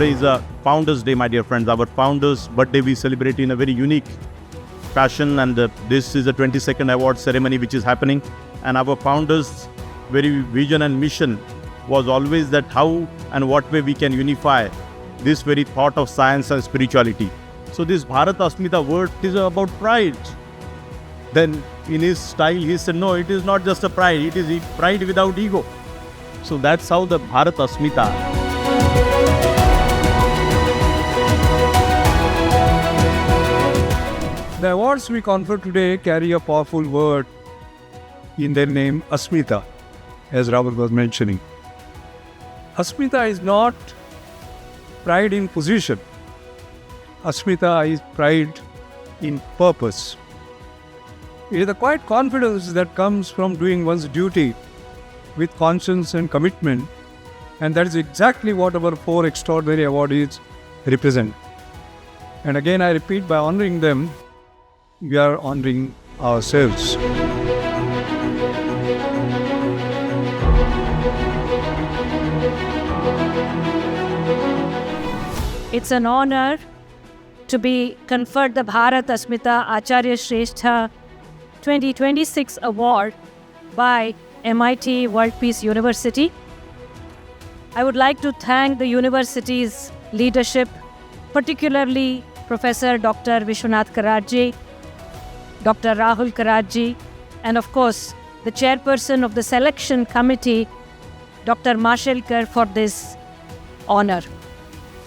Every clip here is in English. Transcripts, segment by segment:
today is a Founders Day, my dear friends. Our founders' birthday we celebrate in a very unique fashion, and this is the 22nd award ceremony which is happening. And our founders' very vision and mission was always that how and what way we can unify this very thought of science and spirituality. So this Bharat Asmita word is about pride. Then in his style he said, no, it is not just a pride, it is pride without ego. So that's how the Bharat Asmita. The awards we confer today carry a powerful word in their name, Asmita, as Rahul was mentioning. Asmita is not pride in position. Asmita is pride in purpose. It is the quiet confidence that comes from doing one's duty with conscience and commitment, and that is exactly what our 4 extraordinary awardees represent. And again, I repeat, by honoring them, we are honoring ourselves. It's an honor to be conferred the Bharat Asmita Acharya Shrestha 2026 award by MIT World Peace University. I would like to thank the university's leadership, particularly Professor Dr. Vishwanath Karajji, Dr. Rahul Karajji, and of course, the chairperson of the selection committee, Dr. Mashelkar, for this honor.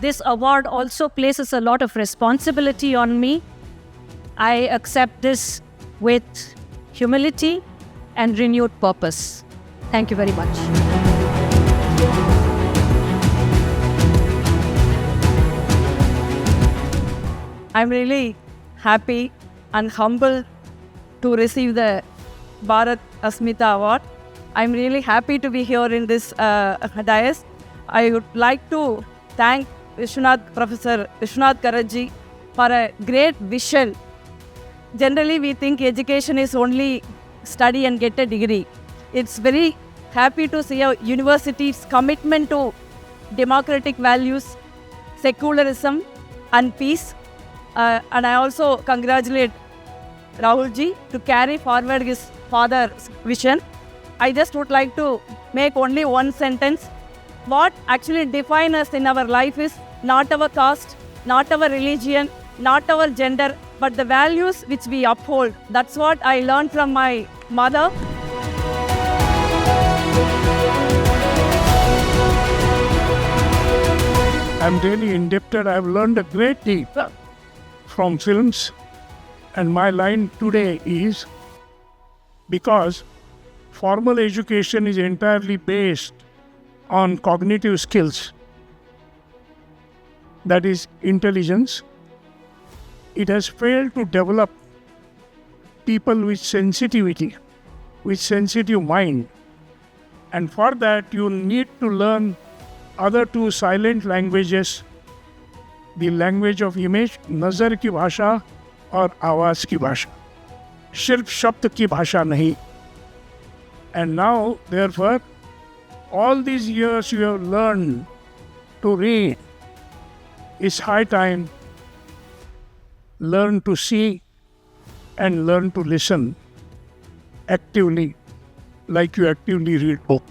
This award also places a lot of responsibility on me. I accept this with humility and renewed purpose. Thank you very much. I'm really happy and humble to receive the Bharat Asmita Award. I'm really happy to be here in this dais. I would like to thank Professor Vishwanath Karajji for a great vision. Generally, we think education is only study and get a degree. It's very happy to see a university's commitment to democratic values, secularism and peace. And I also congratulate Rahulji to carry forward his father's vision. I just would like to make only one sentence. What actually defines us in our life is not our caste, not our religion, not our gender, but the values which we uphold. That's what I learned from my mother. I'm really indebted. I've learned a great deal from films, and my line today is, because formal education is entirely based on cognitive skills, that is intelligence, it has failed to develop people with sensitivity, with sensitive mind. And for that you need to learn other 2 silent languages, the language of image, nazar ki bhasha और आवाज की भाषा, सिर्फ शब्द की भाषा नहीं. And now, therefore, all these years you have learned to read. It's high time learn to see and learn to listen actively, like you actively read book.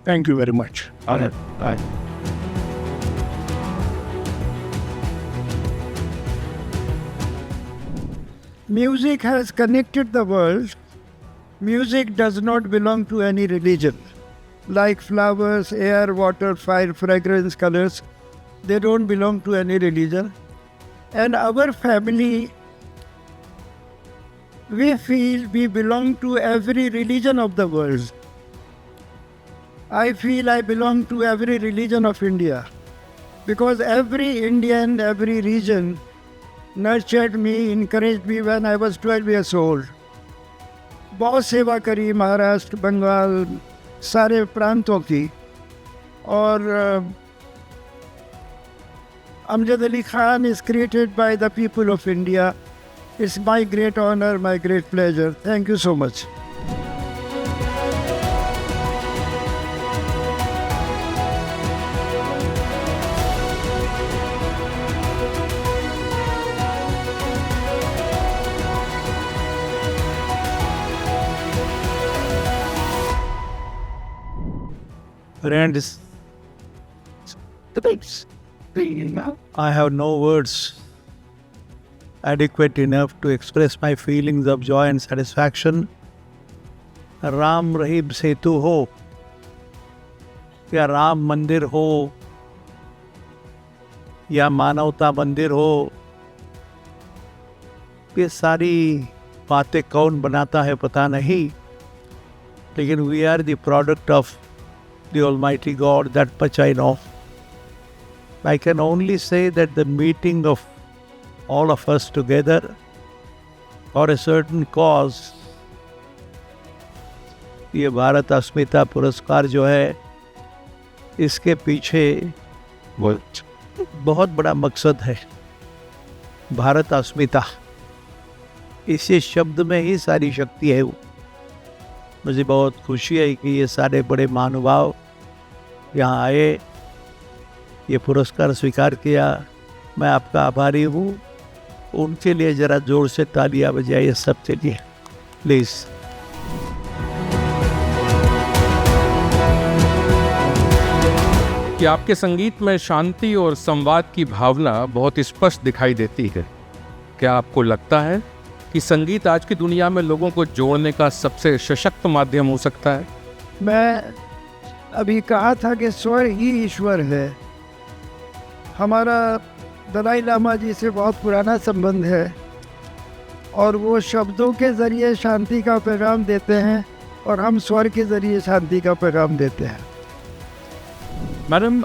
Thank you very much. Bye. Music has connected the world. Music does not belong to any religion. Like flowers, air, water, fire, fragrance, colors, they don't belong to any religion. And our family, we feel we belong to every religion of the world. I feel I belong to every religion of India, because every Indian, every region nurtured me, encouraged me when I was 12 years old. बहुत सेवा करी महाराष्ट्र, बंगाल, सारे प्रांतों की. और Amjad Ali Khan is created by the people of India. It's my great honor, my great pleasure. Thank you so much. Friends, I have no words adequate enough to express my feelings of joy and satisfaction. Ram Rahim सेतु हो या राम मंदिर हो या मानवता मंदिर हो, ये सारी बातें कौन बनाता है पता नहीं, लेकिन we are the product of the almighty god, that much I know. I can only say that the meeting of all of us together for a certain cause, ये भारत अस्मिता पुरस्कार जो है, इसके पीछे बहुत बड़ा मकसद है. भारत अस्मिता, इसी शब्द में ही सारी शक्ति है. मुझे बहुत खुशी है कि ये सारे बड़े महानुभाव यहाँ आए, ये पुरस्कार स्वीकार किया. मैं आपका आभारी हूँ. उनके लिए ज़रा जोर से तालियां बजाइए सबके लिए प्लीज़. कि आपके संगीत में शांति और संवाद की भावना बहुत स्पष्ट दिखाई देती है. क्या आपको लगता है कि संगीत आज की दुनिया में लोगों को जोड़ने का सबसे सशक्त माध्यम हो सकता है? मैं अभी कहा था कि स्वर ही ईश्वर है. हमारा दलाई लामा जी से बहुत पुराना संबंध है और वो शब्दों के ज़रिए शांति का पैगाम देते हैं और हम स्वर के ज़रिए शांति का पैगाम देते हैं. Madam,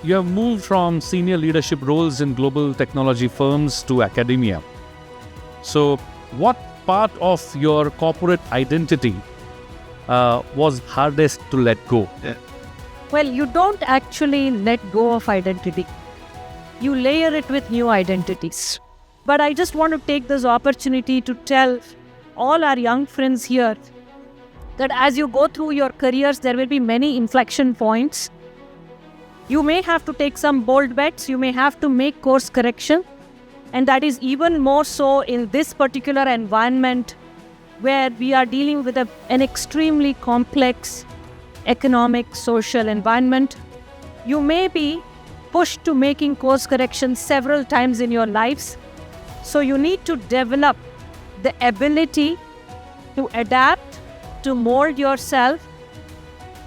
you have moved from senior leadership roles in global technology firms to academia. So, what part of your corporate identity was hardest to let go? Well, you don't actually let go of identity. You layer it with new identities. But I just want to take this opportunity to tell all our young friends here that as you go through your careers, there will be many inflection points. You may have to take some bold bets, you may have to make course correction, and that is even more so in this particular environment where we are dealing with an extremely complex economic, social environment. You may be pushed to making course corrections several times in your lives, so you need to develop the ability to adapt, to mold yourself,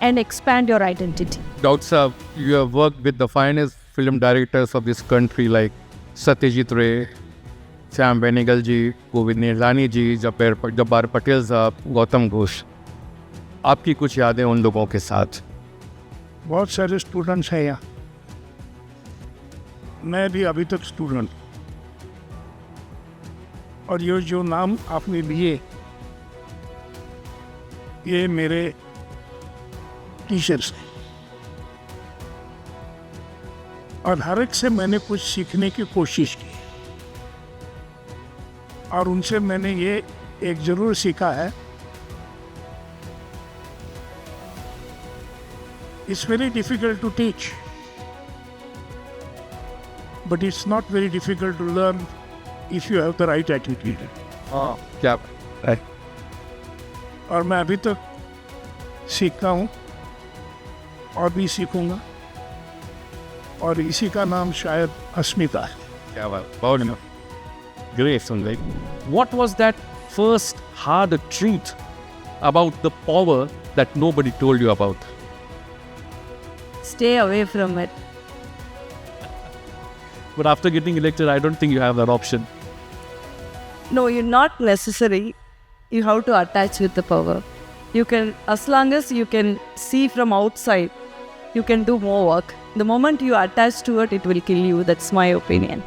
and expand your identity. Dr. Saab, you have worked with the finest film directors of this country like Satyajit Ray, Sam Benegal ji, Govind Nirlani ji, Jabbar Patel साहब, गौतम घोष. आपकी कुछ यादें उन लोगों के साथ? बहुत सारे स्टूडेंट्स हैं यहाँ. मैं भी अभी तक स्टूडेंट, और ये जो नाम आपने लिए, ये मेरे टीचर्स हैं, और हर एक से मैंने कुछ सीखने की कोशिश की, और उनसे मैंने ये एक ज़रूर सीखा है. It's very difficult to teach, but it's not very difficult to learn if you have the right attitude. क्या? और मैं अभी तक सीखता हूँ और भी सीखूँगा, और इसी का नाम शायद अस्मिता है. क्या बात, बहुत great Sunday. What was that first hard truth about the power that nobody told you about? Stay away from it. But after getting elected, I don't think you have that option. No, you're not necessary. You have to attach with the power. You can, as long as you can see from outside, you can do more work. The moment you attach to it, it will kill you. That's my opinion.